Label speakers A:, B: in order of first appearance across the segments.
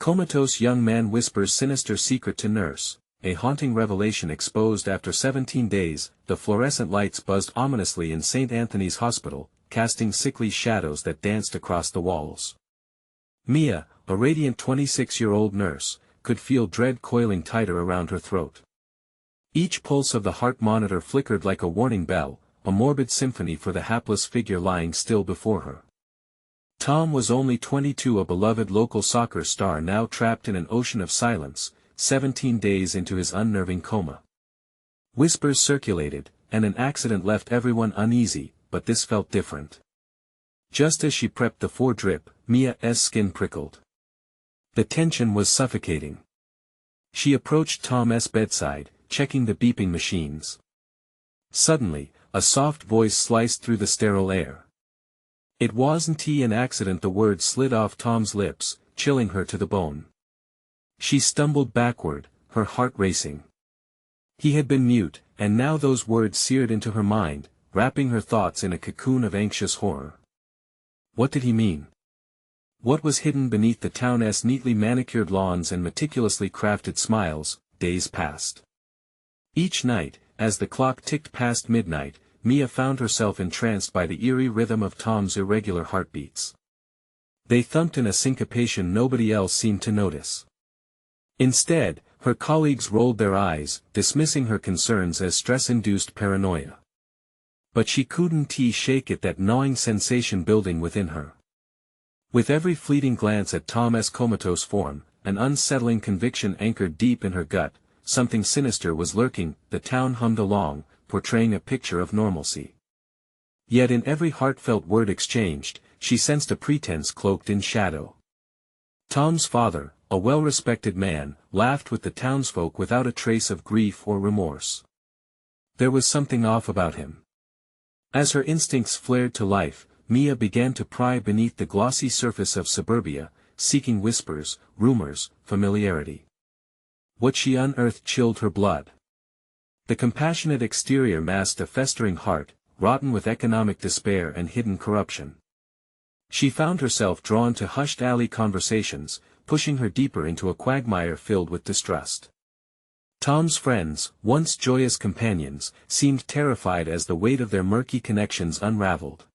A: Comatose young man whispers sinister secret to nurse, a haunting revelation exposed after 17 days. The fluorescent lights buzzed ominously in St. Anthony's Hospital, casting sickly shadows that danced across the walls. Mia, a radiant 26-year-old nurse, could feel dread coiling tighter around her throat. Each pulse of the heart monitor flickered like a warning bell, a morbid symphony for the hapless figure lying still before her. Tom was only 22, a beloved local soccer star now trapped in an ocean of silence, 17 days into his unnerving coma. Whispers circulated, and an accident left everyone uneasy, but this felt different. Just as she prepped the foredrip, Mia's skin prickled. The tension was suffocating. She approached Tom's bedside, checking the beeping machines. Suddenly, a soft voice sliced through the sterile air. "It wasn't an accident." The words slid off Tom's lips, chilling her to the bone. She stumbled backward, her heart racing. He had been mute, and now those words seared into her mind, wrapping her thoughts in a cocoon of anxious horror. What did he mean? What was hidden beneath the town's neatly manicured lawns and meticulously crafted smiles? Days passed. Each night, as the clock ticked past midnight, Mia found herself entranced by the eerie rhythm of Tom's irregular heartbeats. They thumped in a syncopation nobody else seemed to notice. Instead, her colleagues rolled their eyes, dismissing her concerns as stress-induced paranoia. But she couldn't shake it, that gnawing sensation building within her. With every fleeting glance at Tom's comatose form, an unsettling conviction anchored deep in her gut: something sinister was lurking. The town hummed along, portraying a picture of normalcy. Yet in every heartfelt word exchanged, she sensed a pretense cloaked in shadow. Tom's father, a well-respected man, laughed with the townsfolk without a trace of grief or remorse. There was something off about him. As her instincts flared to life, Mia began to pry beneath the glossy surface of suburbia, seeking whispers, rumors, familiarity. What she unearthed chilled her blood. The compassionate exterior masked a festering heart, rotten with economic despair and hidden corruption. She found herself drawn to hushed alley conversations, pushing her deeper into a quagmire filled with distrust. Tom's friends, once joyous companions, seemed terrified as the weight of their murky connections unraveled.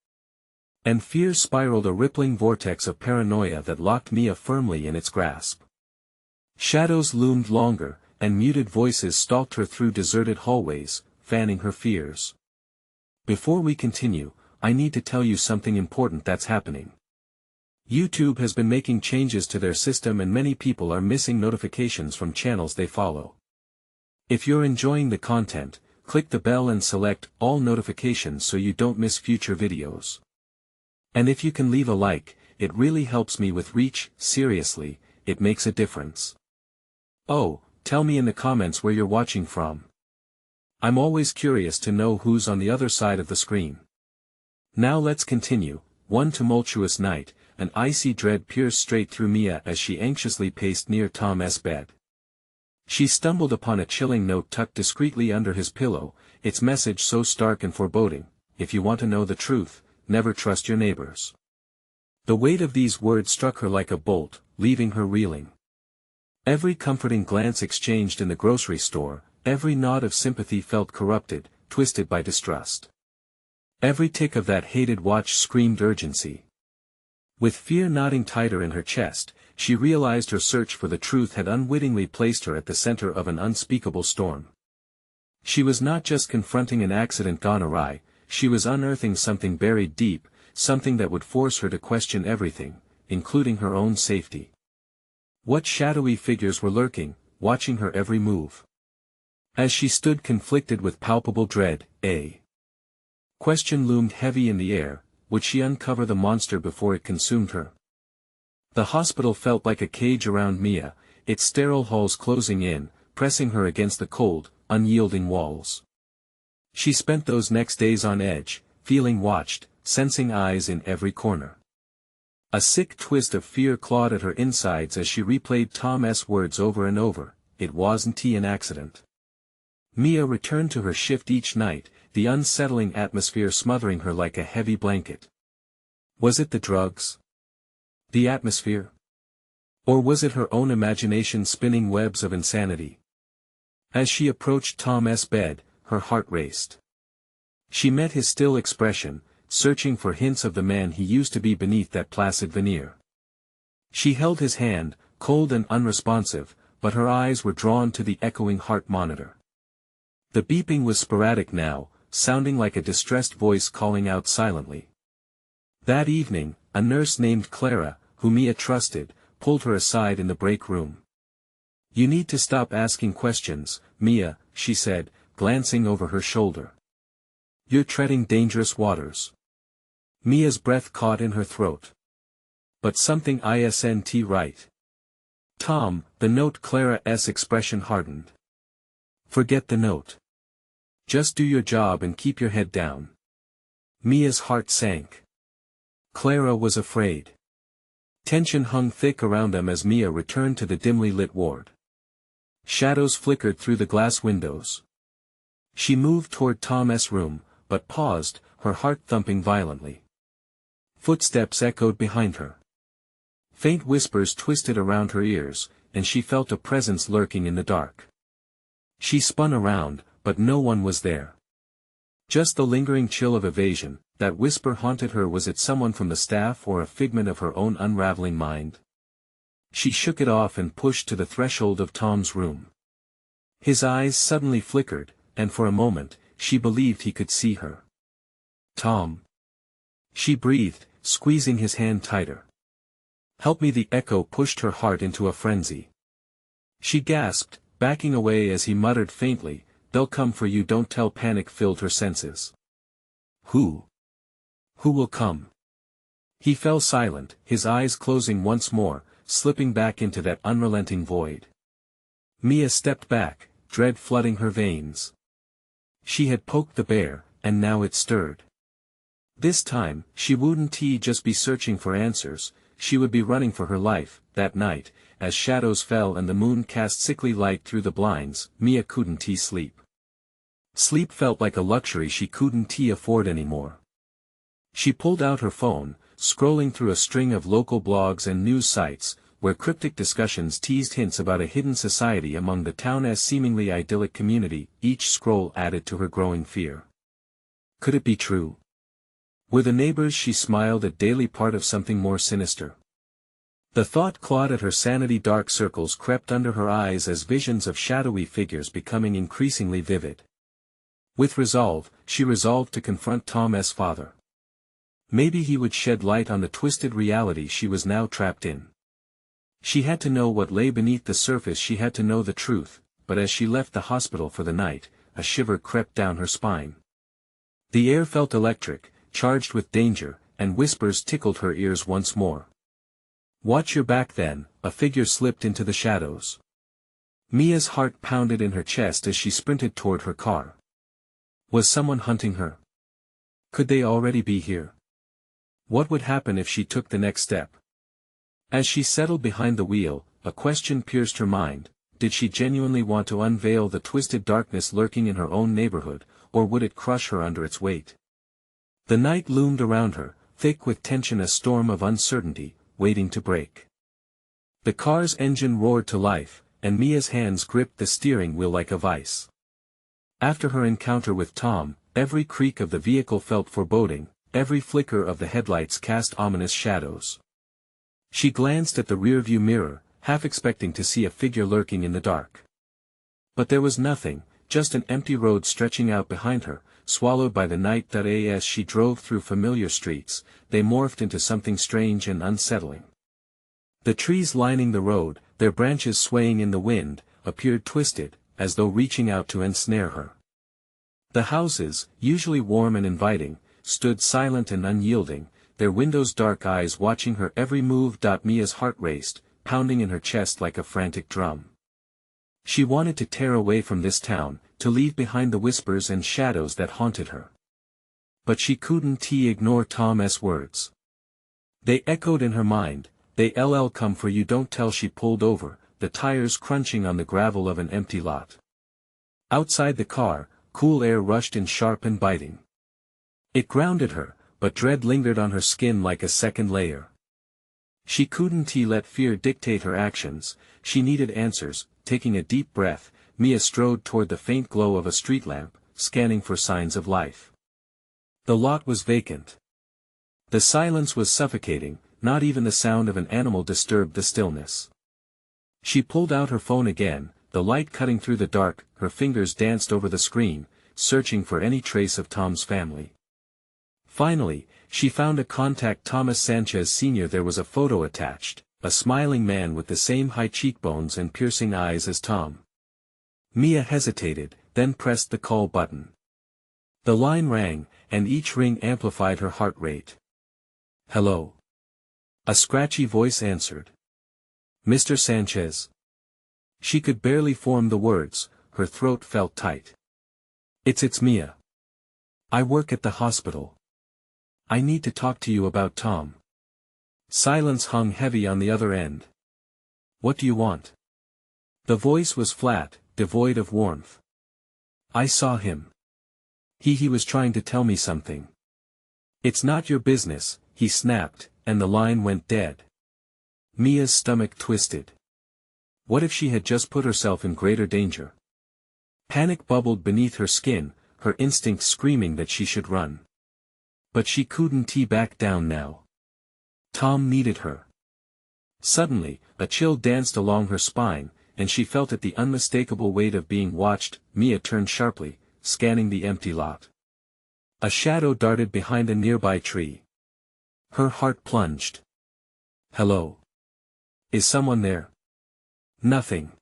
A: And fear spiraled, a rippling vortex of paranoia that locked Mia firmly in its grasp. Shadows loomed longer, and muted voices stalked her through deserted hallways, fanning her fears. Before we continue, I need to tell you something important that's happening. YouTube has been making changes to their system and many people are missing notifications from channels they follow. If you're enjoying the content, click the bell and select all notifications so you don't miss future videos. And if you can leave a like, it really helps me with reach. Seriously, it makes a difference. Oh, tell me in the comments where you're watching from. I'm always curious to know who's on the other side of the screen. Now let's continue. One tumultuous night, an icy dread pierced straight through Mia as she anxiously paced near Tom's bed. She stumbled upon a chilling note tucked discreetly under his pillow, its message so stark and foreboding: "If you want to know the truth, never trust your neighbors." The weight of these words struck her like a bolt, leaving her reeling. Every comforting glance exchanged in the grocery store, every nod of sympathy felt corrupted, twisted by distrust. Every tick of that hated watch screamed urgency. With fear knotting tighter in her chest, she realized her search for the truth had unwittingly placed her at the center of an unspeakable storm. She was not just confronting an accident gone awry, she was unearthing something buried deep, something that would force her to question everything, including her own safety. What shadowy figures were lurking, watching her every move? As she stood conflicted with palpable dread, a question loomed heavy in the air: would she uncover the monster before it consumed her? The hospital felt like a cage around Mia, its sterile halls closing in, pressing her against the cold, unyielding walls. She spent those next days on edge, feeling watched, sensing eyes in every corner. A sick twist of fear clawed at her insides as she replayed Tom's words over and over: "It wasn't an accident." Mia returned to her shift each night, the unsettling atmosphere smothering her like a heavy blanket. Was it the drugs? The atmosphere? Or was it her own imagination spinning webs of insanity? As she approached Tom's bed, her heart raced. She met his still expression, searching for hints of the man he used to be beneath that placid veneer. She held his hand, cold and unresponsive, but her eyes were drawn to the echoing heart monitor. The beeping was sporadic now, sounding like a distressed voice calling out silently. That evening, a nurse named Clara, whom Mia trusted, pulled her aside in the break room. "You need to stop asking questions, Mia," she said, glancing over her shoulder. "You're treading dangerous waters." Mia's breath caught in her throat. "But something isn't right." "Tom," the note Clara's expression hardened. "Forget the note. Just do your job and keep your head down." Mia's heart sank. Clara was afraid. Tension hung thick around them as Mia returned to the dimly lit ward. Shadows flickered through the glass windows. She moved toward Tom's room, but paused, her heart thumping violently. Footsteps echoed behind her. Faint whispers twisted around her ears, and she felt a presence lurking in the dark. She spun around, but no one was there. Just the lingering chill of evasion. That whisper haunted her. Was it someone from the staff or a figment of her own unraveling mind? She shook it off and pushed to the threshold of Tom's room. His eyes suddenly flickered, and for a moment, she believed he could see her. "Tom." She breathed, squeezing his hand tighter. "Help me." The echo pushed her heart into a frenzy. She gasped, backing away as he muttered faintly, "They'll come for you." "Don't tell." Panic filled her senses. Who will come?" He fell silent, his eyes closing once more, slipping back into that unrelenting void. Mia stepped back, dread flooding her veins. She had poked the bear, and now it stirred. This time, she wouldn't just be searching for answers, she would be running for her life. That night, as shadows fell and the moon cast sickly light through the blinds, Mia couldn't sleep. Sleep felt like a luxury she couldn't afford anymore. She pulled out her phone, scrolling through a string of local blogs and news sites, where cryptic discussions teased hints about a hidden society among the town's seemingly idyllic community. Each scroll added to her growing fear. Could it be true? Were the neighbors she smiled at daily part of something more sinister? The thought clawed at her sanity. Dark circles crept under her eyes as visions of shadowy figures becoming increasingly vivid. With resolve, she resolved to confront Tom's father. Maybe he would shed light on the twisted reality she was now trapped in. She had to know what lay beneath the surface. She had to know the truth, but as she left the hospital for the night, a shiver crept down her spine. The air felt electric, charged with danger, and whispers tickled her ears once more. "Watch your back." Then, a figure slipped into the shadows. Mia's heart pounded in her chest as she sprinted toward her car. Was someone hunting her? Could they already be here? What would happen if she took the next step? As she settled behind the wheel, a question pierced her mind. Did she genuinely want to unveil the twisted darkness lurking in her own neighborhood, or would it crush her under its weight? The night loomed around her, thick with tension, a storm of uncertainty, waiting to break. The car's engine roared to life, and Mia's hands gripped the steering wheel like a vice. After her encounter with Tom, every creak of the vehicle felt foreboding, every flicker of the headlights cast ominous shadows. She glanced at the rearview mirror, half expecting to see a figure lurking in the dark. But there was nothing, just an empty road stretching out behind her, swallowed by the night. As she drove through familiar streets, they morphed into something strange and unsettling. The trees lining the road, their branches swaying in the wind, appeared twisted, as though reaching out to ensnare her. The houses, usually warm and inviting, stood silent and unyielding, their windows dark eyes watching her every move. Mia's heart raced, pounding in her chest like a frantic drum. She wanted to tear away from this town, to leave behind the whispers and shadows that haunted her. But she couldn't ignore Tom's words. They echoed in her mind, "They'll come for you." "Don't tell." She pulled over, the tires crunching on the gravel of an empty lot. Outside the car, cool air rushed in sharp and biting. It grounded her, but dread lingered on her skin like a second layer. She couldn't let fear dictate her actions, she needed answers. Taking a deep breath, Mia strode toward the faint glow of a street lamp, scanning for signs of life. The lot was vacant. The silence was suffocating, not even the sound of an animal disturbed the stillness. She pulled out her phone again, the light cutting through the dark, her fingers danced over the screen, searching for any trace of Tom's family. Finally, she found a contact: Thomas Sanchez Sr. There was a photo attached, a smiling man with the same high cheekbones and piercing eyes as Tom. Mia hesitated, then pressed the call button. The line rang, and each ring amplified her heart rate. "Hello?" A scratchy voice answered. "Mr. Sanchez?" She could barely form the words, her throat felt tight. It's Mia. I work at the hospital. I need to talk to you about Tom." Silence hung heavy on the other end. "What do you want?" The voice was flat, devoid of warmth. "I saw him. He was trying to tell me something." "It's not your business," he snapped, and the line went dead. Mia's stomach twisted. What if she had just put herself in greater danger? Panic bubbled beneath her skin, her instincts screaming that she should run. But she couldn't back down now. Tom needed her. Suddenly, a chill danced along her spine, and she felt it, the unmistakable weight of being watched. Mia turned sharply, scanning the empty lot. A shadow darted behind a nearby tree. Her heart plunged. "Hello? Is someone there?" Nothing.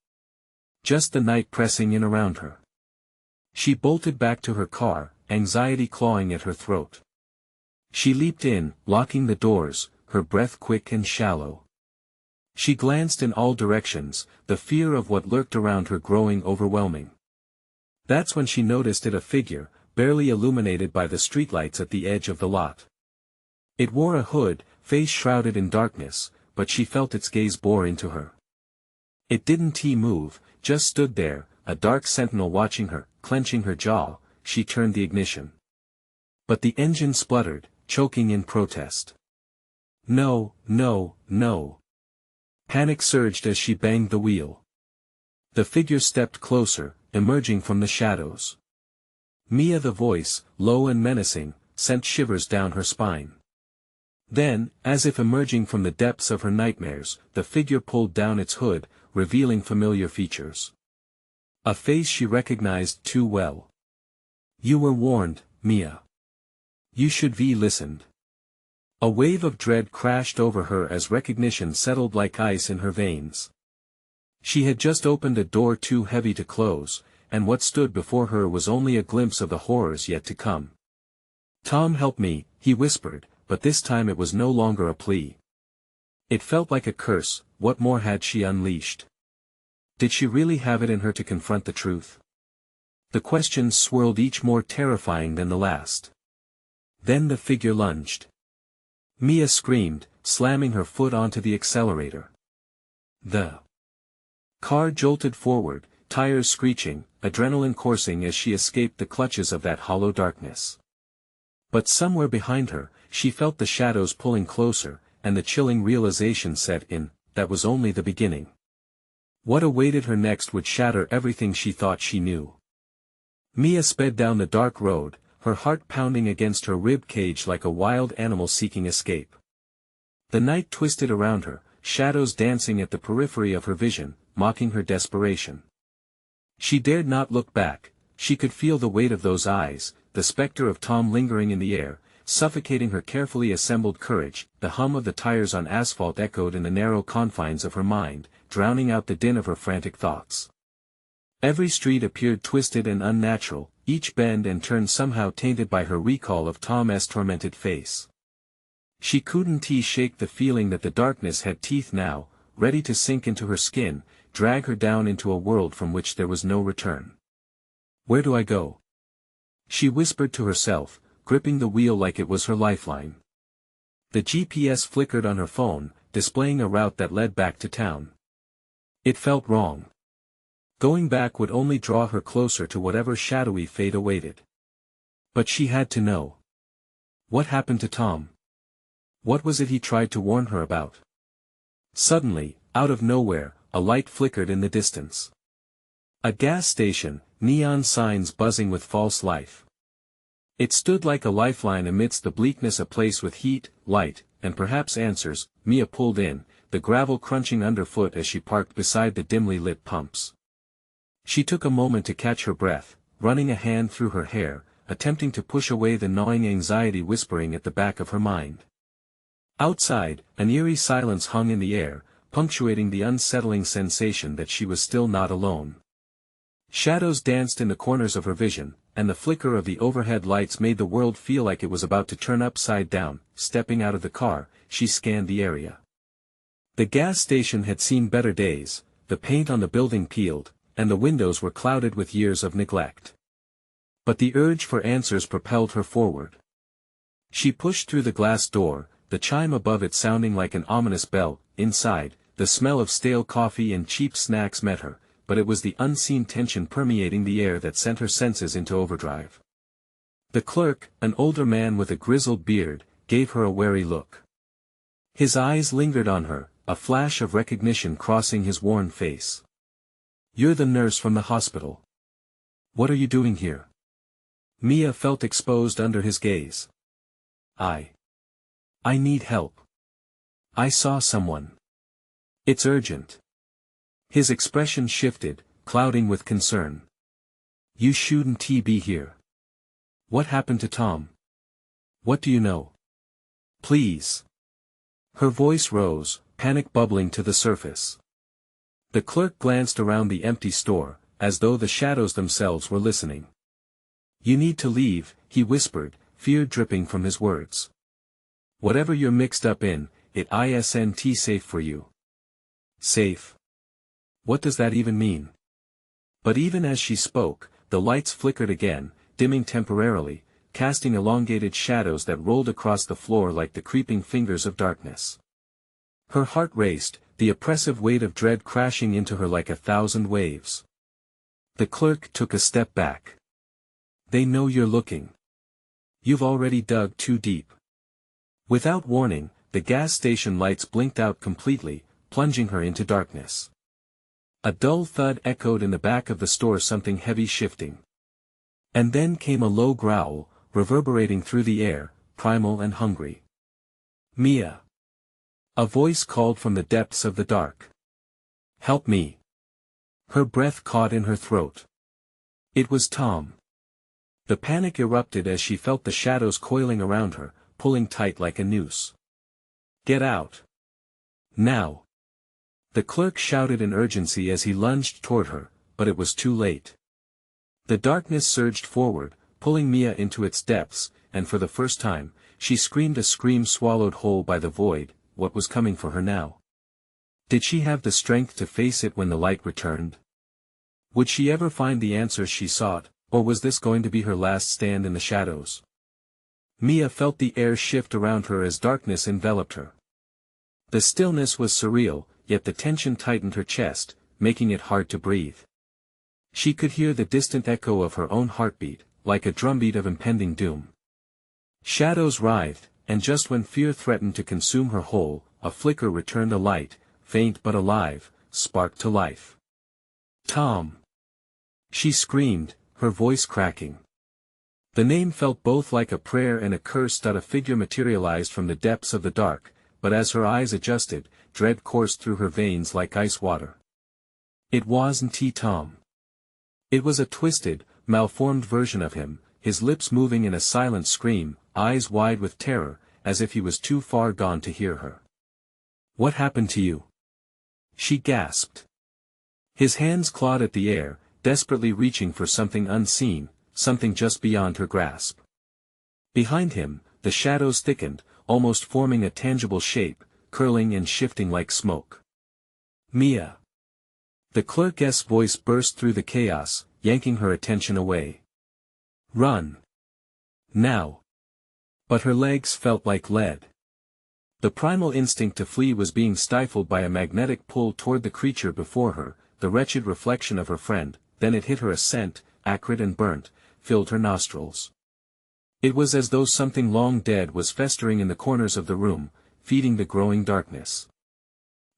A: Just the night pressing in around her. She bolted back to her car, anxiety clawing at her throat. She leaped in, locking the doors, her breath quick and shallow. She glanced in all directions, the fear of what lurked around her growing overwhelming. That's when she noticed a figure, barely illuminated by the streetlights at the edge of the lot. It wore a hood, face shrouded in darkness, but she felt its gaze bore into her. It didn't move, just stood there, a dark sentinel watching her. Clenching her jaw, she turned the ignition. But the engine spluttered, choking in protest. "No, no, no." Panic surged as she banged the wheel. The figure stepped closer, emerging from the shadows. Mia, the voice, low and menacing, sent shivers down her spine. Then, as if emerging from the depths of her nightmares, the figure pulled down its hood, revealing familiar features. A face she recognized too well. "You were warned, Mia. You should have listened." A wave of dread crashed over her as recognition settled like ice in her veins. She had just opened a door too heavy to close, and what stood before her was only a glimpse of the horrors yet to come. "Tom, help me," he whispered, but this time it was no longer a plea. It felt like a curse. What more had she unleashed? Did she really have it in her to confront the truth? The questions swirled, each more terrifying than the last. Then the figure lunged. Mia screamed, slamming her foot onto the accelerator. The car jolted forward, tires screeching, adrenaline coursing as she escaped the clutches of that hollow darkness. But somewhere behind her, she felt the shadows pulling closer, and the chilling realization set in, that was only the beginning. What awaited her next would shatter everything she thought she knew. Mia sped down the dark road, her heart pounding against her rib cage like a wild animal seeking escape. The night twisted around her, shadows dancing at the periphery of her vision, mocking her desperation. She dared not look back. She could feel the weight of those eyes, the specter of Tom lingering in the air, suffocating her carefully assembled courage. The hum of the tires on asphalt echoed in the narrow confines of her mind, drowning out the din of her frantic thoughts. Every street appeared twisted and unnatural, each bend and turn somehow tainted by her recall of Tom's tormented face. She couldn't shake the feeling that the darkness had teeth now, ready to sink into her skin, drag her down into a world from which there was no return. "Where do I go?" she whispered to herself, gripping the wheel like it was her lifeline. The GPS flickered on her phone, displaying a route that led back to town. It felt wrong. Going back would only draw her closer to whatever shadowy fate awaited. But she had to know. What happened to Tom? What was it he tried to warn her about? Suddenly, out of nowhere, a light flickered in the distance. A gas station, neon signs buzzing with false life. It stood like a lifeline amidst the bleakness, a place with heat, light, and perhaps answers. Mia pulled in, the gravel crunching underfoot as she parked beside the dimly lit pumps. She took a moment to catch her breath, running a hand through her hair, attempting to push away the gnawing anxiety whispering at the back of her mind. Outside, an eerie silence hung in the air, punctuating the unsettling sensation that she was still not alone. Shadows danced in the corners of her vision, and the flicker of the overhead lights made the world feel like it was about to turn upside down. Stepping out of the car, she scanned the area. The gas station had seen better days, the paint on the building peeled, and the windows were clouded with years of neglect. But the urge for answers propelled her forward. She pushed through the glass door, the chime above it sounding like an ominous bell. Inside, the smell of stale coffee and cheap snacks met her, but it was the unseen tension permeating the air that sent her senses into overdrive. The clerk, an older man with a grizzled beard, gave her a wary look. His eyes lingered on her, a flash of recognition crossing his worn face. "You're the nurse from the hospital. What are you doing here?" Mia felt exposed under his gaze. I need help. I saw someone. It's urgent." His expression shifted, clouding with concern. "You shouldn't be here. What happened to Tom? What do you know? Please." Her voice rose, panic bubbling to the surface. The clerk glanced around the empty store, as though the shadows themselves were listening. "You need to leave," he whispered, fear dripping from his words. "Whatever you're mixed up in, it isn't safe for you." Safe? What does that even mean? But even as she spoke, the lights flickered again, dimming temporarily, casting elongated shadows that rolled across the floor like the creeping fingers of darkness. Her heart raced, the oppressive weight of dread crashing into her like 1,000 waves. The clerk took a step back. "They know you're looking. You've already dug too deep." Without warning, the gas station lights blinked out completely, plunging her into darkness. A dull thud echoed in the back of the store, something heavy shifting. And then came a low growl, reverberating through the air, primal and hungry. "Mia!" A voice called from the depths of the dark. "Help me!" Her breath caught in her throat. It was Tom. The panic erupted as she felt the shadows coiling around her, pulling tight like a noose. "Get out! Now!" The clerk shouted in urgency as he lunged toward her, but it was too late. The darkness surged forward, pulling Mia into its depths, and for the first time, she screamed a scream swallowed whole by the void. What was coming for her now? Did she have the strength to face it when the light returned? Would she ever find the answers she sought, or was this going to be her last stand in the shadows? Mia felt the air shift around her as darkness enveloped her. The stillness was surreal, yet the tension tightened her chest, making it hard to breathe. She could hear the distant echo of her own heartbeat, like a drumbeat of impending doom. Shadows writhed, and just when fear threatened to consume her whole, a flicker returned, a light, faint but alive, sparked to life. "Tom!" She screamed, her voice cracking. The name felt both like a prayer and a curse. A figure materialized from the depths of the dark, but as her eyes adjusted, dread coursed through her veins like ice water. It wasn't Tom. It was a twisted, malformed version of him, his lips moving in a silent scream, eyes wide with terror, as if he was too far gone to hear her. "What happened to you?" she gasped. His hands clawed at the air, desperately reaching for something unseen, something just beyond her grasp. Behind him, the shadows thickened, almost forming a tangible shape, curling and shifting like smoke. "Mia!" The clerk's voice burst through the chaos, yanking her attention away. "Run! Now!" But her legs felt like lead. The primal instinct to flee was being stifled by a magnetic pull toward the creature before her, the wretched reflection of her friend. Then it hit her, a scent, acrid and burnt, filled her nostrils. It was as though something long dead was festering in the corners of the room, feeding the growing darkness.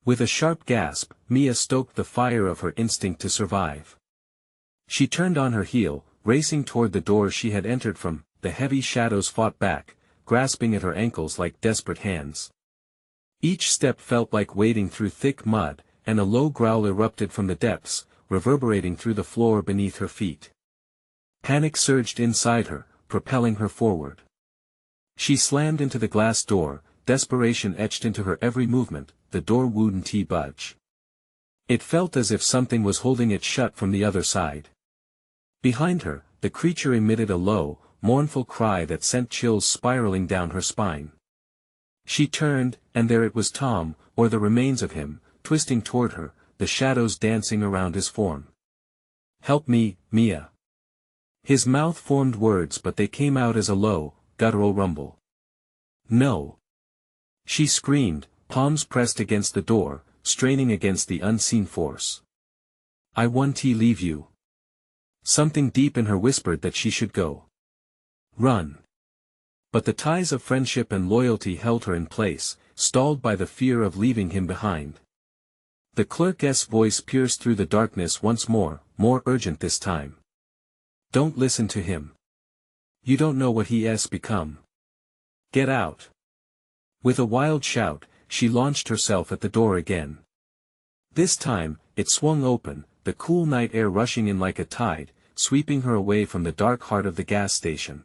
A: With a sharp gasp, Mia stoked the fire of her instinct to survive. She turned on her heel, racing toward the door she had entered from. The heavy shadows fought back, grasping at her ankles like desperate hands. Each step felt like wading through thick mud, and a low growl erupted from the depths, reverberating through the floor beneath her feet. Panic surged inside her, propelling her forward. She slammed into the glass door, desperation etched into her every movement. The door wouldn't budge. It felt as if something was holding it shut from the other side. Behind her, the creature emitted a low, mournful cry that sent chills spiraling down her spine. She turned, and there it was Tom, or the remains of him, twisting toward her, the shadows dancing around his form. "Help me, Mia." His mouth formed words, but they came out as a low, guttural rumble. "No." She screamed, palms pressed against the door, straining against the unseen force. "I want to leave you." Something deep in her whispered that she should go. Run. But the ties of friendship and loyalty held her in place, stalled by the fear of leaving him behind. The clerk's voice pierced through the darkness once more urgent this time. "Don't listen to him. You don't know what he has become. Get out." With a wild shout, she launched herself at the door again. This time, it swung open, the cool night air rushing in like a tide, sweeping her away from the dark heart of the gas station.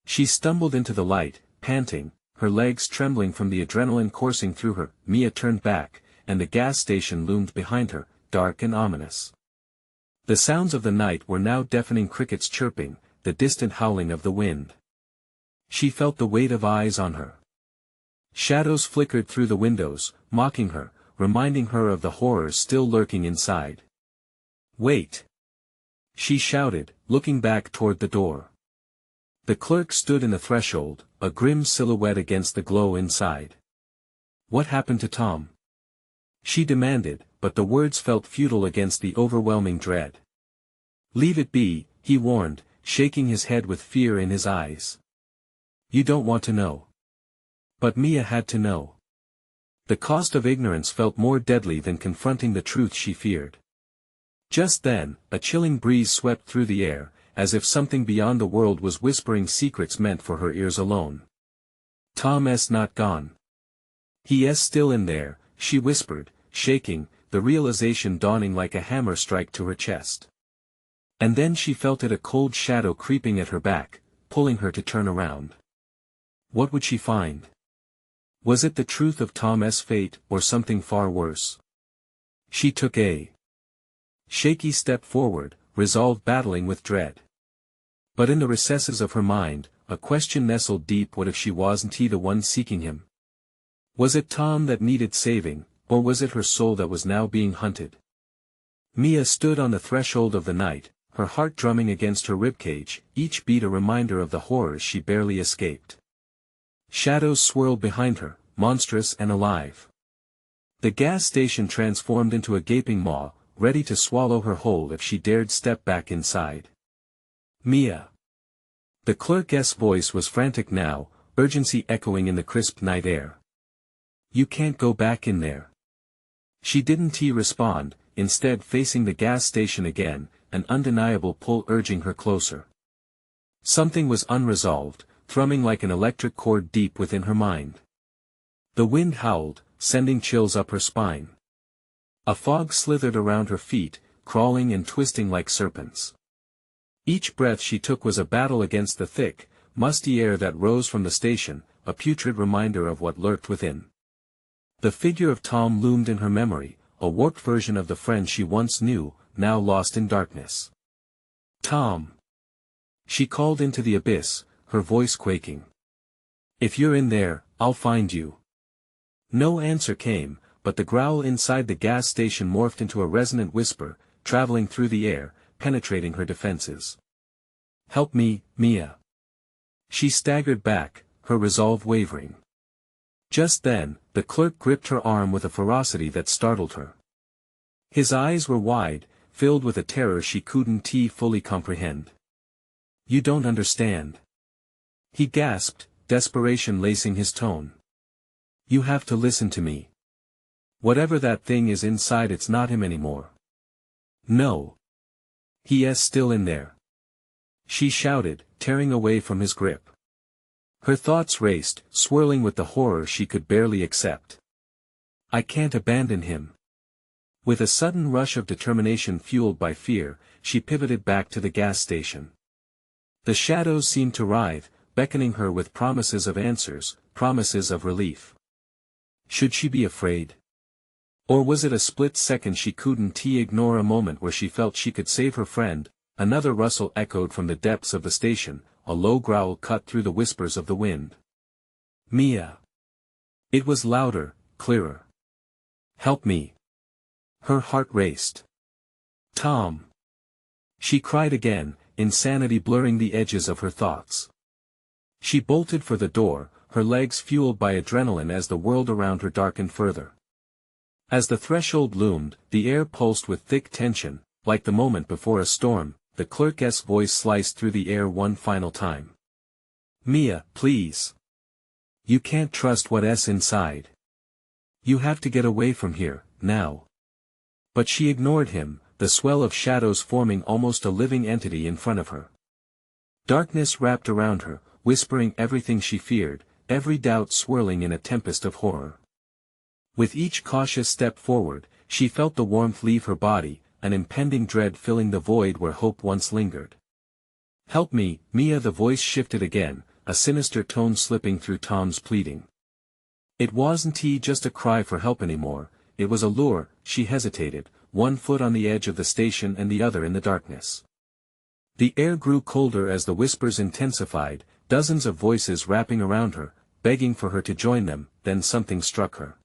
A: She stumbled into the light, panting, her legs trembling from the adrenaline coursing through her. Mia turned back, and the gas station loomed behind her, dark and ominous. The sounds of the night were now deafening, crickets chirping, the distant howling of the wind. She felt the weight of eyes on her. Shadows flickered through the windows, mocking her, reminding her of the horrors still lurking inside. "Wait!" she shouted, looking back toward the door. The clerk stood in the threshold, a grim silhouette against the glow inside. "What happened to Tom?" she demanded, but the words felt futile against the overwhelming dread. "Leave it be," he warned, shaking his head with fear in his eyes. "You don't want to know." But Mia had to know. The cost of ignorance felt more deadly than confronting the truth she feared. Just then, a chilling breeze swept through the air, as if something beyond the world was whispering secrets meant for her ears alone. "Tom's not gone. He's still in there," she whispered, shaking, the realization dawning like a hammer strike to her chest. And then she felt a cold shadow creeping at her back, pulling her to turn around. What would she find? Was it the truth of Tom's fate, or something far worse? She took a shaky step forward, resolve battling with dread. But in the recesses of her mind, a question nestled deep: what if she wasn't the one seeking him? Was it Tom that needed saving, or was it her soul that was now being hunted? Mia stood on the threshold of the night, her heart drumming against her ribcage, each beat a reminder of the horrors she barely escaped. Shadows swirled behind her, monstrous and alive. The gas station transformed into a gaping maw, ready to swallow her whole if she dared step back inside. "Mia!" The clerk's voice was frantic now, urgency echoing in the crisp night air. "You can't go back in there." She didn't respond, instead facing the gas station again, an undeniable pull urging her closer. Something was unresolved, thrumming like an electric cord deep within her mind. The wind howled, sending chills up her spine. A fog slithered around her feet, crawling and twisting like serpents. Each breath she took was a battle against the thick, musty air that rose from the station, a putrid reminder of what lurked within. The figure of Tom loomed in her memory, a warped version of the friend she once knew, now lost in darkness. "Tom!" she called into the abyss, her voice quaking. "If you're in there, I'll find you." No answer came, but the growl inside the gas station morphed into a resonant whisper, traveling through the air, penetrating her defenses. "Help me, Mia." She staggered back, her resolve wavering. Just then, the clerk gripped her arm with a ferocity that startled her. His eyes were wide, filled with a terror she couldn't fully comprehend. "You don't understand," he gasped, desperation lacing his tone. "You have to listen to me. Whatever that thing is inside, it's not him anymore. No. He is still in there. She shouted, tearing away from his grip. Her thoughts raced, swirling with the horror she could barely accept. I can't abandon him. With a sudden rush of determination fueled by fear, she pivoted back to the gas station. The shadows seemed to writhe, beckoning her with promises of answers, promises of relief. Should she be afraid? Or was it a split second she couldn't ignore, a moment where she felt she could save her friend? Another rustle echoed from the depths of the station, a low growl cut through the whispers of the wind. Mia. It was louder, clearer. Help me. Her heart raced. Tom. She cried again, insanity blurring the edges of her thoughts. She bolted for the door, her legs fueled by adrenaline as the world around her darkened further. As the threshold loomed, the air pulsed with thick tension, like the moment before a storm. The clerk's voice sliced through the air one final time. Mia, please. You can't trust what's inside. You have to get away from here, now. But she ignored him, the swell of shadows forming almost a living entity in front of her. Darkness wrapped around her, whispering everything she feared, every doubt swirling in a tempest of horror. With each cautious step forward, she felt the warmth leave her body, an impending dread filling the void where hope once lingered. Help me, Mia. The voice shifted again, a sinister tone slipping through Tom's pleading. It wasn't just a cry for help anymore, it was a lure. She hesitated, one foot on the edge of the station and the other in the darkness. The air grew colder as the whispers intensified, dozens of voices wrapping around her, begging for her to join them. Then something struck her.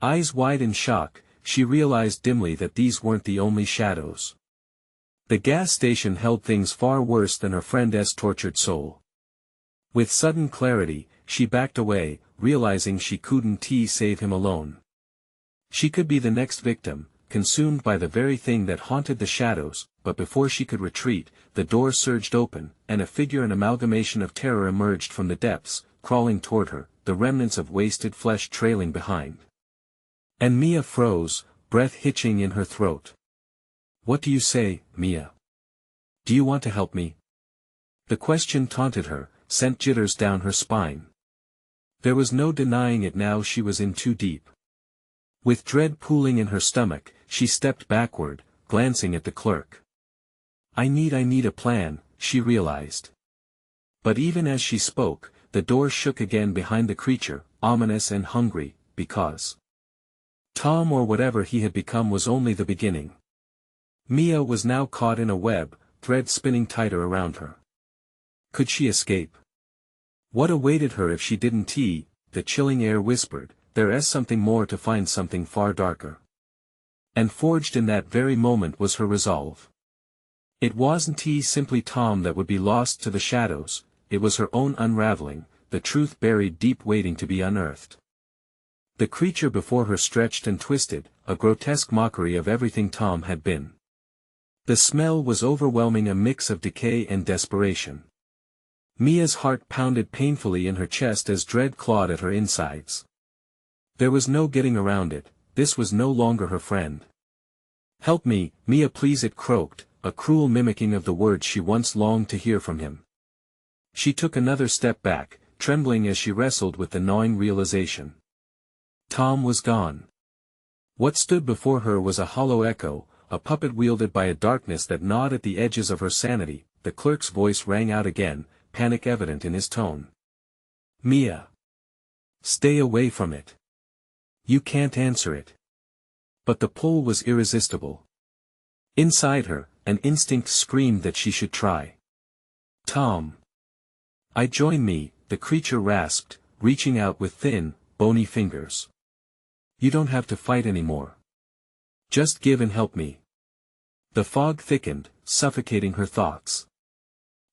A: Eyes wide in shock, she realized dimly that these weren't the only shadows. The gas station held things far worse than her friend's tortured soul. With sudden clarity, she backed away, realizing she couldn't save him alone. She could be the next victim, consumed by the very thing that haunted the shadows, but before she could retreat, the door surged open, and a figure, an amalgamation of terror, emerged from the depths, crawling toward her, the remnants of wasted flesh trailing behind. And Mia froze, breath hitching in her throat. What do you say, Mia? Do you want to help me? The question taunted her, sent jitters down her spine. There was no denying it now, she was in too deep. With dread pooling in her stomach, she stepped backward, glancing at the clerk. I need a plan, she realized. But even as she spoke, the door shook again behind the creature, ominous and hungry, because Tom, or whatever he had become, was only the beginning. Mia was now caught in a web, thread spinning tighter around her. Could she escape? What awaited her if she didn't? The chilling air whispered, there is something more, to find something far darker. And forged in that very moment was her resolve. It wasn't simply Tom that would be lost to the shadows, it was her own unraveling, the truth buried deep waiting to be unearthed. The creature before her stretched and twisted, a grotesque mockery of everything Tom had been. The smell was overwhelming, a mix of decay and desperation. Mia's heart pounded painfully in her chest as dread clawed at her insides. There was no getting around it, this was no longer her friend. Help me, Mia, please, it croaked, a cruel mimicking of the words she once longed to hear from him. She took another step back, trembling as she wrestled with the gnawing realization. Tom was gone. What stood before her was a hollow echo, a puppet wielded by a darkness that gnawed at the edges of her sanity. The clerk's voice rang out again, panic evident in his tone. Mia. Stay away from it. You can't answer it. But the pull was irresistible. Inside her, an instinct screamed that she should try. Tom. Join me, the creature rasped, reaching out with thin, bony fingers. You don't have to fight anymore. Just give and help me. The fog thickened, suffocating her thoughts.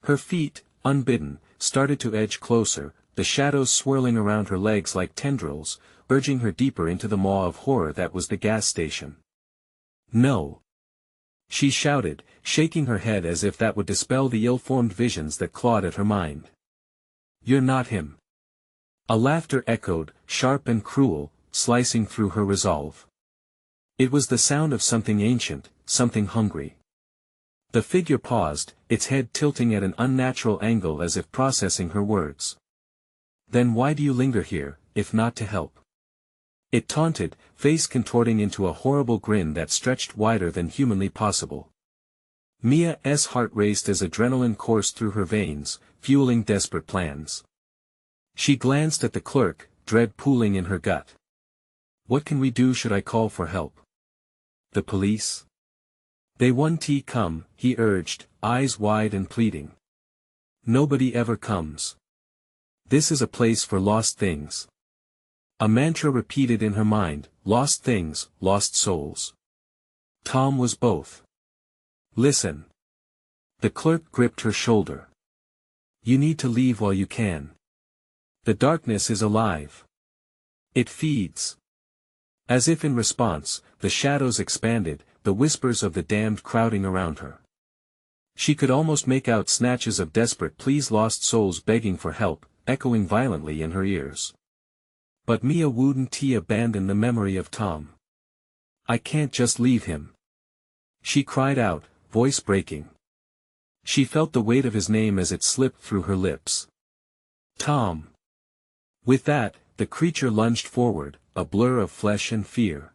A: Her feet, unbidden, started to edge closer, the shadows swirling around her legs like tendrils, urging her deeper into the maw of horror that was the gas station. No. She shouted, shaking her head as if that would dispel the ill-formed visions that clawed at her mind. You're not him. A laughter echoed, sharp and cruel, slicing through her resolve. It was the sound of something ancient, something hungry. The figure paused, its head tilting at an unnatural angle as if processing her words. "Then why do you linger here, if not to help?" It taunted, face contorting into a horrible grin that stretched wider than humanly possible. Mia's heart raced as adrenaline coursed through her veins, fueling desperate plans. She glanced at the clerk, dread pooling in her gut. "What can we do? Should I call for help? The police?" "They won't come," he urged, eyes wide and pleading. "Nobody ever comes. This is a place for lost things." A mantra repeated in her mind, lost things, lost souls. Tom was both. "Listen." The clerk gripped her shoulder. "You need to leave while you can. The darkness is alive. It feeds." As if in response, the shadows expanded, the whispers of the damned crowding around her. She could almost make out snatches of desperate pleas, lost souls begging for help, echoing violently in her ears. But Mia wouldn't abandon the memory of Tom. "I can't just leave him," she cried out, voice breaking. She felt the weight of his name as it slipped through her lips. "Tom." With that, the creature lunged forward, a blur of flesh and fear.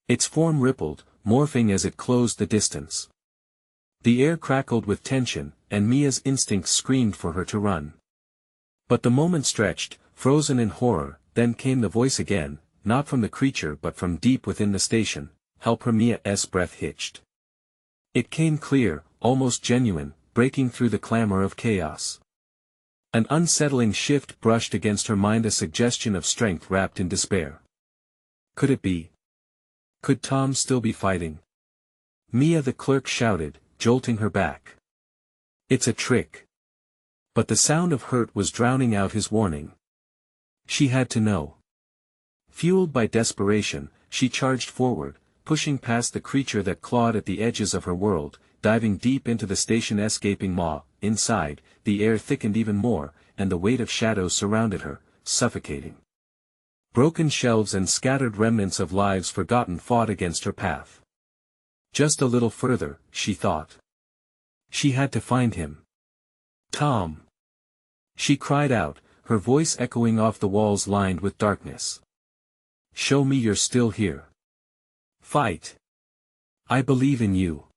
A: Its form rippled, morphing as it closed the distance. The air crackled with tension, and Mia's instincts screamed for her to run. But the moment stretched, frozen in horror, then came the voice again, not from the creature but from deep within the station. "Help her." Mia's breath hitched. It came clear, almost genuine, breaking through the clamor of chaos. An unsettling shift brushed against her mind, a suggestion of strength wrapped in despair. Could it be? Could Tom still be fighting? "Mia," the clerk shouted, jolting her back. "It's a trick." But the sound of hurt was drowning out his warning. She had to know. Fueled by desperation, she charged forward, pushing past the creature that clawed at the edges of her world, diving deep into the station, escaping maw. Inside, the air thickened even more, and the weight of shadows surrounded her, suffocating. Broken shelves and scattered remnants of lives forgotten fought against her path. Just a little further, she thought. She had to find him. "Tom!" She cried out, her voice echoing off the walls lined with darkness. "Show me you're still here. Fight. I believe in you."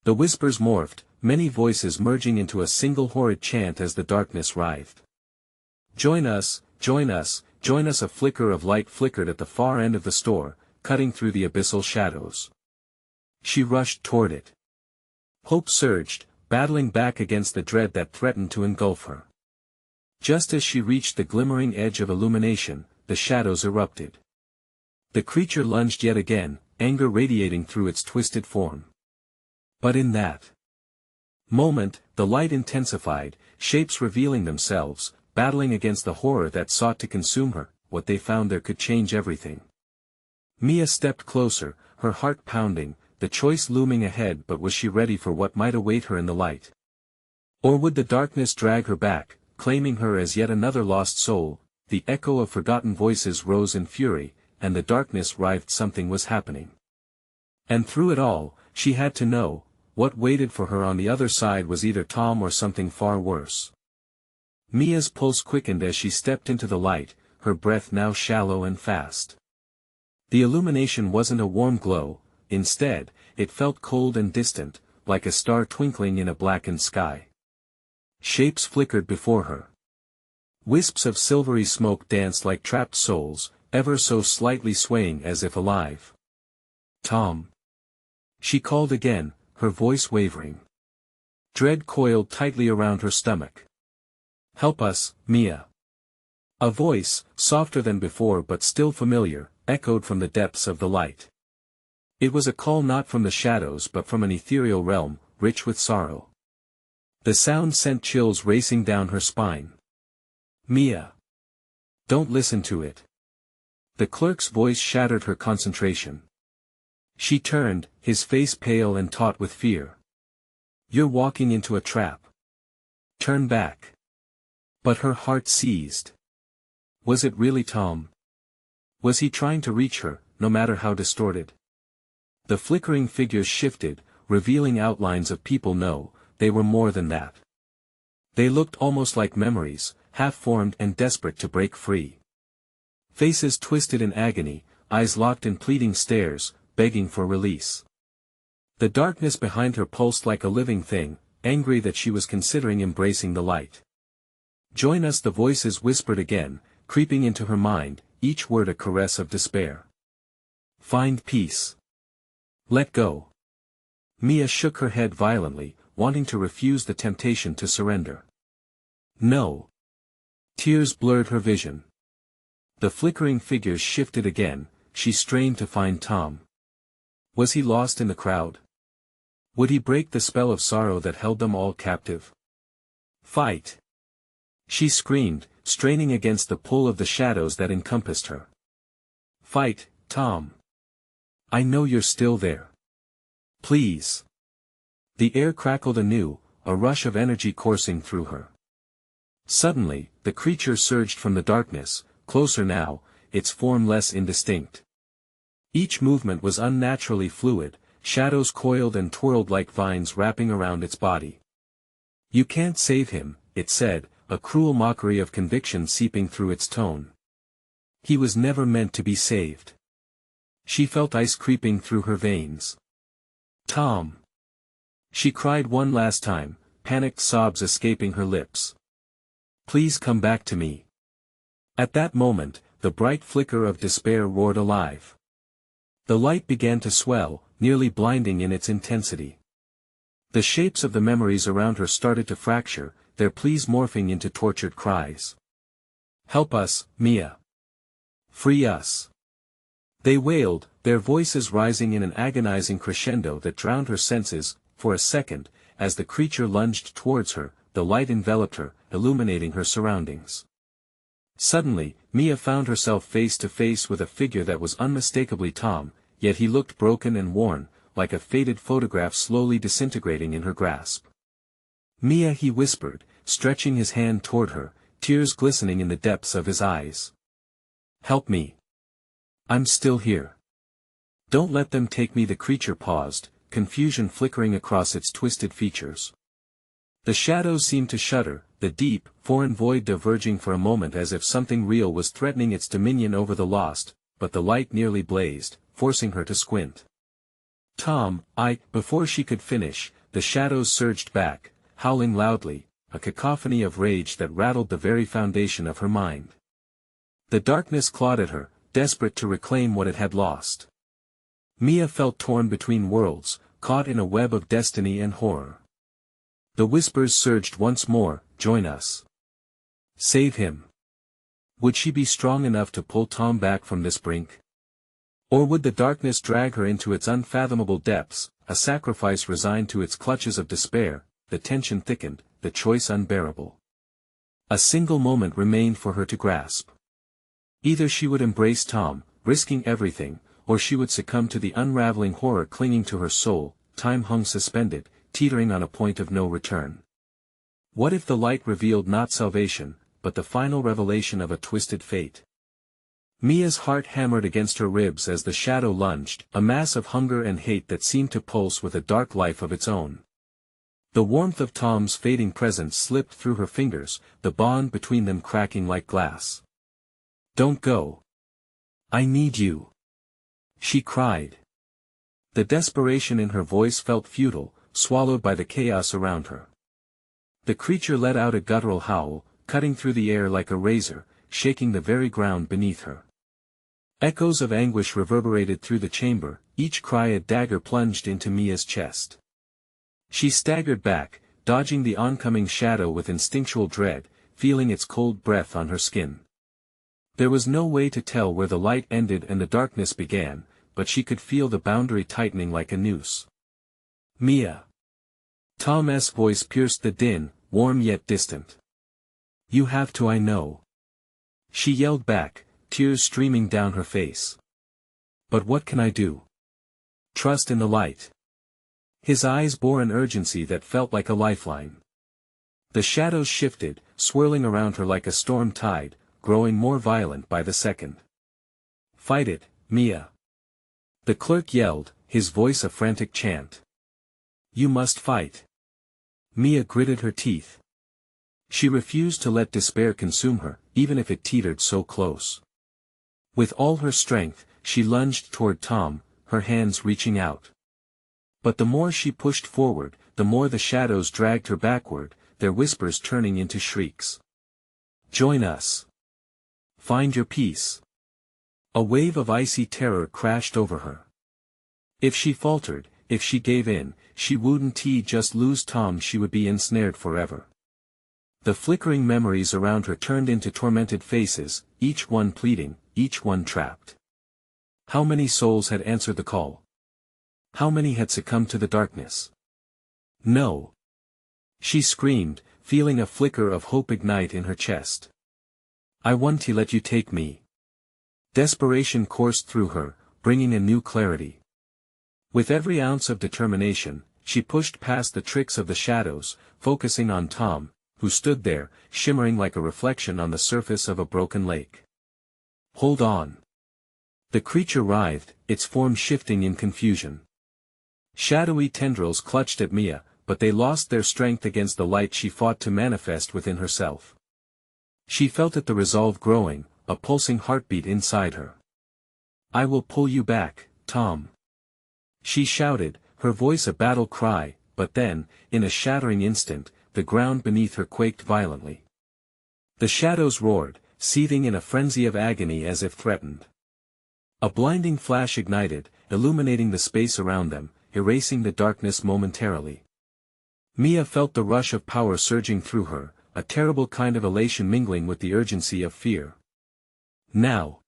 A: The whispers morphed, many voices merging into a single horrid chant as the darkness writhed. "Join us, join us, join us!" A flicker of light flickered at the far end of the store, cutting through the abyssal shadows. She rushed toward it. Hope surged, battling back against the dread that threatened to engulf her. Just as she reached the glimmering edge of illumination, the shadows erupted. The creature lunged yet again, anger radiating through its twisted form. But in that moment, the light intensified, shapes revealing themselves, battling against the horror that sought to consume her. What they found there could change everything. Mia stepped closer, her heart pounding, the choice looming ahead. But was she ready for what might await her in the light? Or would the darkness drag her back, claiming her as yet another lost soul? The echo of forgotten voices rose in fury, and the darkness writhed. Something was happening. And through it all, she had to know, what waited for her on the other side was either Tom or something far worse. Mia's pulse quickened as she stepped into the light, her breath now shallow and fast. The illumination wasn't a warm glow, instead, it felt cold and distant, like a star twinkling in a blackened sky. Shapes flickered before her. Wisps of silvery smoke danced like trapped souls, ever so slightly swaying as if alive. "Tom!" She called again, her voice wavering. Dread coiled tightly around her stomach. "Help us, Mia!" A voice, softer than before but still familiar, echoed from the depths of the light. It was a call not from the shadows but from an ethereal realm, rich with sorrow. The sound sent chills racing down her spine. "Mia! Don't listen to it." The clerk's voice shattered her concentration. She turned, his face pale and taut with fear. "You're walking into a trap. Turn back." But her heart seized. Was it really Tom? Was he trying to reach her, no matter how distorted? The flickering figures shifted, revealing outlines of people. No, they were more than that. They looked almost like memories, half-formed and desperate to break free. Faces twisted in agony, eyes locked in pleading stares, begging for release. The darkness behind her pulsed like a living thing, angry that she was considering embracing the light. "Join us," the voices whispered again, creeping into her mind, each word a caress of despair. "Find peace. Let go." Mia shook her head violently, wanting to refuse the temptation to surrender. "No." Tears blurred her vision. The flickering figures shifted again, she strained to find Tom. Was he lost in the crowd? Would he break the spell of sorrow that held them all captive? "Fight!" she screamed, straining against the pull of the shadows that encompassed her. "Fight, Tom. I know you're still there. Please." The air crackled anew, a rush of energy coursing through her. Suddenly, the creature surged from the darkness, closer now, its form less indistinct. Each movement was unnaturally fluid, shadows coiled and twirled like vines wrapping around its body. "You can't save him," it said, a cruel mockery of conviction seeping through its tone. "He was never meant to be saved." She felt ice creeping through her veins. "Tom!" she cried one last time, panicked sobs escaping her lips. "Please come back to me." At that moment, the bright flicker of despair roared alive. The light began to swell, nearly blinding in its intensity. The shapes of the memories around her started to fracture, their pleas morphing into tortured cries. "Help us, Mia. Free us." They wailed, their voices rising in an agonizing crescendo that drowned her senses. For a second, as the creature lunged towards her, the light enveloped her, illuminating her surroundings. Suddenly, Mia found herself face to face with a figure that was unmistakably Tom, yet he looked broken and worn, like a faded photograph slowly disintegrating in her grasp. "Mia," he whispered, stretching his hand toward her, tears glistening in the depths of his eyes. "Help me. I'm still here. Don't let them take me." The creature paused, confusion flickering across its twisted features. The shadows seemed to shudder, the deep, foreign void diverging for a moment as if something real was threatening its dominion over the lost, but the light nearly blazed, forcing her to squint. "Tom, Before she could finish, the shadows surged back, howling loudly, a cacophony of rage that rattled the very foundation of her mind. The darkness clawed at her, desperate to reclaim what it had lost. Mia felt torn between worlds, caught in a web of destiny and horror. The whispers surged once more, "Join us. Save him." Would she be strong enough to pull Tom back from this brink? Or would the darkness drag her into its unfathomable depths, a sacrifice resigned to its clutches of despair? The tension thickened, the choice unbearable. A single moment remained for her to grasp. Either she would embrace Tom, risking everything, or she would succumb to the unraveling horror clinging to her soul. Time hung suspended, teetering on a point of no return. What if the light revealed not salvation, but the final revelation of a twisted fate? Mia's heart hammered against her ribs as the shadow lunged, a mass of hunger and hate that seemed to pulse with a dark life of its own. The warmth of Tom's fading presence slipped through her fingers, the bond between them cracking like glass. "Don't go. I need you," she cried. The desperation in her voice felt futile, swallowed by the chaos around her. The creature let out a guttural howl, cutting through the air like a razor, shaking the very ground beneath her. Echoes of anguish reverberated through the chamber, each cry a dagger plunged into Mia's chest. She staggered back, dodging the oncoming shadow with instinctual dread, feeling its cold breath on her skin. There was no way to tell where the light ended and the darkness began, but she could feel the boundary tightening like a noose. "Mia." Tom's voice pierced the din, warm yet distant. "You have to, I know." She yelled back, tears streaming down her face. "But what can I do?" "Trust in the light." His eyes bore an urgency that felt like a lifeline. The shadows shifted, swirling around her like a storm tide, growing more violent by the second. Fight it, Mia. The clerk yelled, his voice a frantic chant. You must fight. Mia gritted her teeth. She refused to let despair consume her, even if it teetered so close. With all her strength, she lunged toward Tom, her hands reaching out. But the more she pushed forward, the more the shadows dragged her backward, their whispers turning into shrieks. Join us. Find your peace. A wave of icy terror crashed over her. If she faltered, if she gave in, she wouldn't just lose Tom, she would be ensnared forever. The flickering memories around her turned into tormented faces, each one pleading, each one trapped. How many souls had answered the call? How many had succumbed to the darkness? No. She screamed, feeling a flicker of hope ignite in her chest. I want to let you take me. Desperation coursed through her, bringing a new clarity. With every ounce of determination, she pushed past the tricks of the shadows, focusing on Tom, who stood there, shimmering like a reflection on the surface of a broken lake. Hold on. The creature writhed, its form shifting in confusion. Shadowy tendrils clutched at Mia, but they lost their strength against the light she fought to manifest within herself. She felt it, the resolve growing, a pulsing heartbeat inside her. I will pull you back, Tom. She shouted, her voice a battle cry, but then, in a shattering instant, the ground beneath her quaked violently. The shadows roared, seething in a frenzy of agony as if threatened. A blinding flash ignited, illuminating the space around them, erasing the darkness momentarily. Mia felt the rush of power surging through her, a terrible kind of elation mingling with the urgency of fear. Now!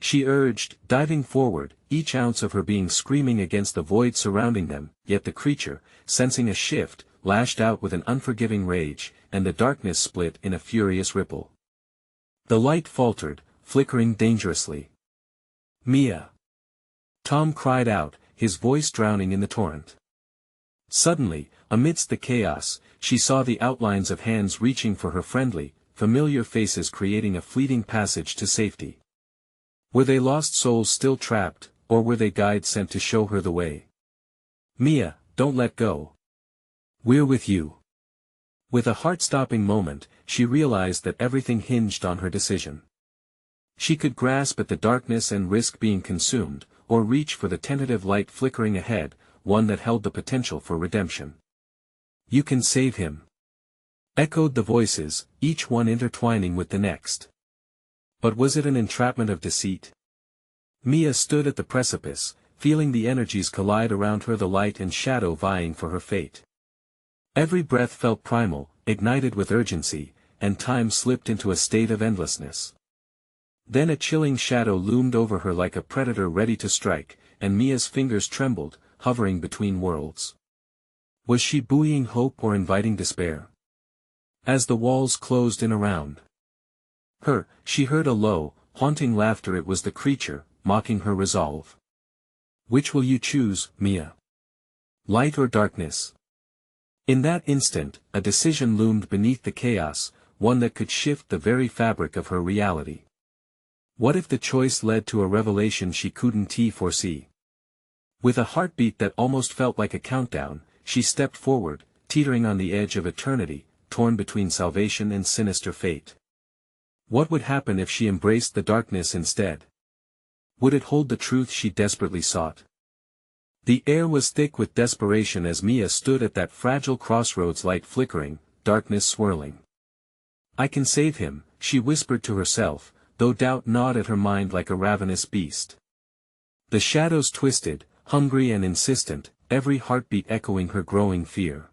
A: She urged, diving forward, each ounce of her being screaming against the void surrounding them, yet the creature, sensing a shift, lashed out with an unforgiving rage, and the darkness split in a furious ripple. The light faltered, flickering dangerously. Mia! Tom cried out, his voice drowning in the torrent. Suddenly, amidst the chaos, she saw the outlines of hands reaching for her, friendly, familiar faces creating a fleeting passage to safety. Were they lost souls still trapped, or were they guides sent to show her the way? Mia, don't let go. We're with you. With a heart-stopping moment, she realized that everything hinged on her decision. She could grasp at the darkness and risk being consumed, or reach for the tentative light flickering ahead, one that held the potential for redemption. You can save him. Echoed the voices, each one intertwining with the next. But was it an entrapment of deceit? Mia stood at the precipice, feeling the energies collide around her, the light and shadow vying for her fate. Every breath felt primal, ignited with urgency, and time slipped into a state of endlessness. Then a chilling shadow loomed over her like a predator ready to strike, and Mia's fingers trembled, hovering between worlds. Was she buoying hope or inviting despair? As the walls closed in around her, she heard a low, haunting laughter. It was the creature, mocking her resolve. Which will you choose, Mia? Light or darkness? In that instant, a decision loomed beneath the chaos, one that could shift the very fabric of her reality. What if the choice led to a revelation she couldn't foresee? With a heartbeat that almost felt like a countdown, she stepped forward, teetering on the edge of eternity, torn between salvation and sinister fate. What would happen if she embraced the darkness instead? Would it hold the truth she desperately sought? The air was thick with desperation as Mia stood at that fragile crossroads, light flickering, darkness swirling. I can save him, she whispered to herself, though doubt gnawed at her mind like a ravenous beast. The shadows twisted, hungry and insistent, every heartbeat echoing her growing fear.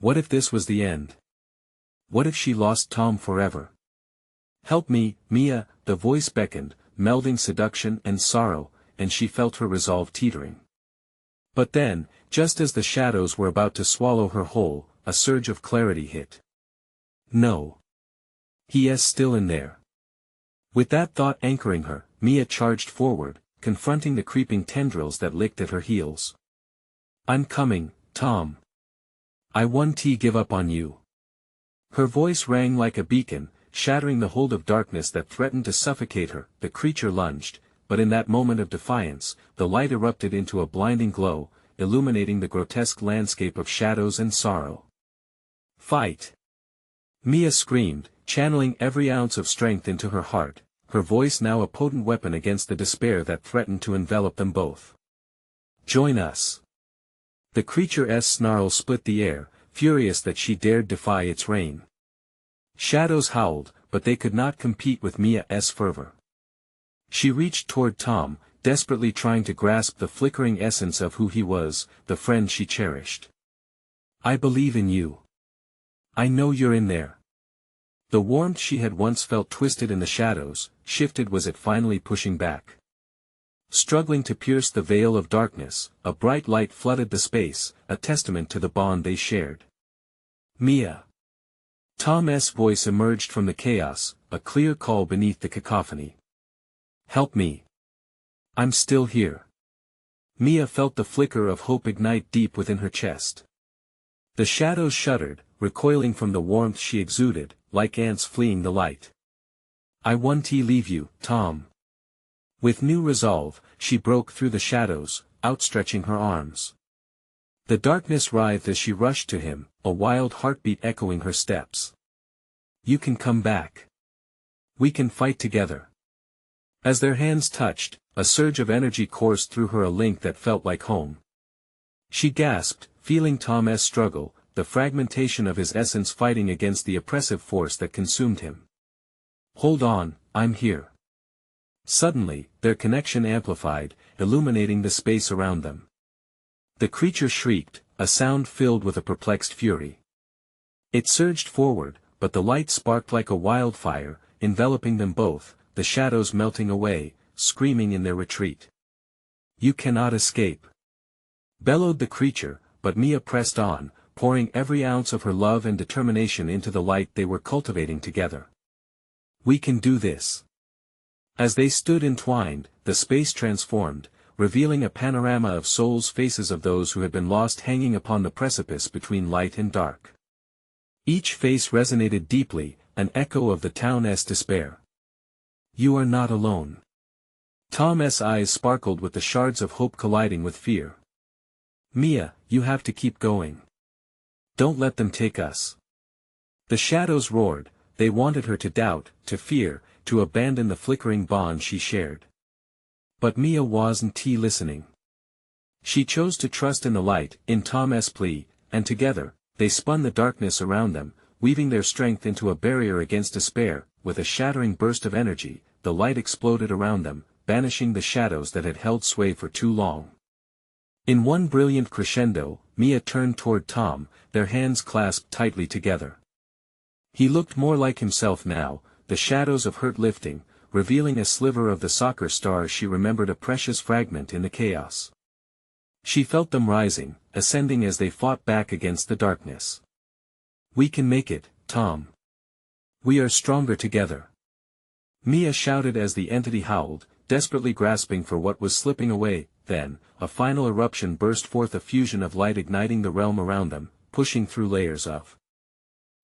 A: What if this was the end? What if she lost Tom forever? Help me, Mia, the voice beckoned, melding seduction and sorrow, and she felt her resolve teetering. But then, just as the shadows were about to swallow her whole, a surge of clarity hit. No. He is still in there. With that thought anchoring her, Mia charged forward, confronting the creeping tendrils that licked at her heels. I'm coming, Tom. I won't give up on you. Her voice rang like a beacon, shattering the hold of darkness that threatened to suffocate her. The creature lunged, but in that moment of defiance, the light erupted into a blinding glow, illuminating the grotesque landscape of shadows and sorrow. "Fight!" Mia screamed, channeling every ounce of strength into her heart, her voice now a potent weapon against the despair that threatened to envelop them both. "Join us!" The creature's snarl split the air, furious that she dared defy its reign. Shadows howled, but they could not compete with Mia's fervor. She reached toward Tom, desperately trying to grasp the flickering essence of who he was, the friend she cherished. "I believe in you. I know you're in there." The warmth she had once felt twisted in the shadows, shifted was it finally pushing back. Struggling to pierce the veil of darkness, a bright light flooded the space, a testament to the bond they shared. "Mia." Tom's voice emerged from the chaos, a clear call beneath the cacophony. "Help me. I'm still here." Mia felt the flicker of hope ignite deep within her chest. The shadows shuddered, recoiling from the warmth she exuded, like ants fleeing the light. "I won't leave you, Tom." With new resolve, she broke through the shadows, outstretching her arms. The darkness writhed as she rushed to him, a wild heartbeat echoing her steps. "You can come back. We can fight together." As their hands touched, a surge of energy coursed through her, a link that felt like home. She gasped, feeling Tom's struggle, the fragmentation of his essence fighting against the oppressive force that consumed him. "Hold on, I'm here." Suddenly, their connection amplified, illuminating the space around them. The creature shrieked, a sound filled with a perplexed fury. It surged forward, but the light sparked like a wildfire, enveloping them both, the shadows melting away, screaming in their retreat. "You cannot escape," bellowed the creature, but Mia pressed on, pouring every ounce of her love and determination into the light they were cultivating together. "We can do this." As they stood entwined, the space transformed, revealing a panorama of souls, faces of those who had been lost hanging upon the precipice between light and dark. Each face resonated deeply, an echo of the town's despair. "You are not alone." Tom's eyes sparkled with the shards of hope colliding with fear. "Mia, you have to keep going. Don't let them take us." The shadows roared, they wanted her to doubt, to fear, to abandon the flickering bond she shared. But Mia wasn't listening. She chose to trust in the light, in Tom's plea, and together, they spun the darkness around them, weaving their strength into a barrier against despair. With a shattering burst of energy, the light exploded around them, banishing the shadows that had held sway for too long. In one brilliant crescendo, Mia turned toward Tom, their hands clasped tightly together. He looked more like himself now, the shadows of hurt lifting, revealing a sliver of the soccer star she remembered, a precious fragment in the chaos. She felt them rising, ascending as they fought back against the darkness. "We can make it, Tom. We are stronger together." Mia shouted as the entity howled, desperately grasping for what was slipping away. Then, a final eruption burst forth, a fusion of light igniting the realm around them, pushing through layers of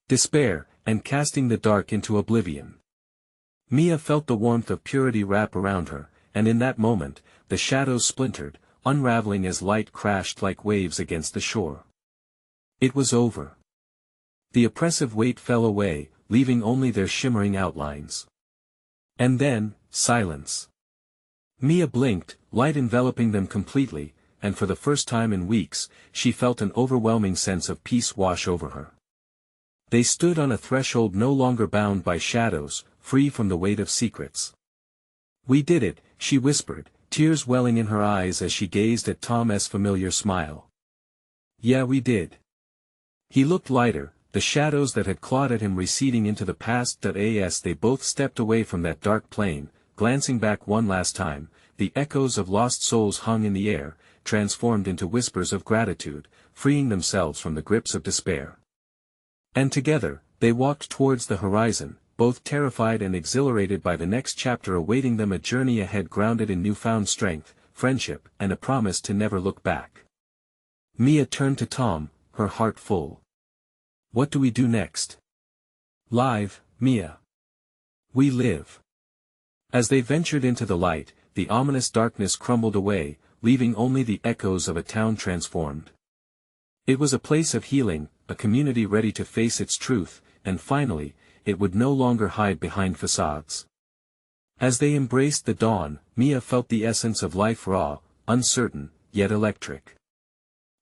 A: despair, and casting the dark into oblivion. Mia felt the warmth of purity wrap around her, and in that moment, the shadows splintered, unraveling as light crashed like waves against the shore. It was over. The oppressive weight fell away, leaving only their shimmering outlines. And then, silence. Mia blinked, light enveloping them completely, and for the first time in weeks, she felt an overwhelming sense of peace wash over her. They stood on a threshold no longer bound by shadows, free from the weight of secrets. "We did it," she whispered, tears welling in her eyes as she gazed at Tom's familiar smile. "Yeah, we did." He looked lighter, the shadows that had clawed at him receding into the past. As they both stepped away from that dark plane, glancing back one last time, the echoes of lost souls hung in the air, transformed into whispers of gratitude, freeing themselves from the grips of despair. And together, they walked towards the horizon, both terrified and exhilarated by the next chapter awaiting them, a journey ahead grounded in newfound strength, friendship, and a promise to never look back. Mia turned to Tom, her heart full. "What do we do next?" Live, Mia. We live. As they ventured into the light, the ominous darkness crumbled away, leaving only the echoes of a town transformed. It was a place of healing, a community ready to face its truth, and finally, it would no longer hide behind facades. As they embraced the dawn, Mia felt the essence of life raw, uncertain, yet electric.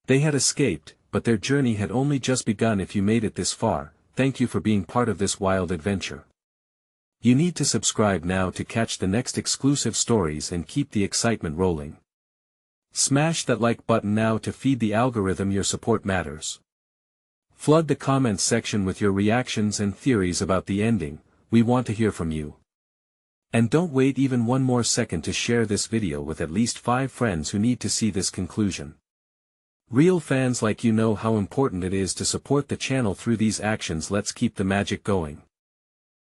A: They had escaped, but their journey had only just begun. If you made it this far, thank you for being part of this wild adventure. You need to subscribe now to catch the next exclusive stories and keep the excitement rolling. Smash that like button now to feed the algorithm. Your support matters. Flood the comments section with your reactions and theories about the ending. We want to hear from you. And don't wait even one more second to share this video with at least 5 friends who need to see this conclusion. Real fans like you know how important it is to support the channel through these actions. Let's keep the magic going.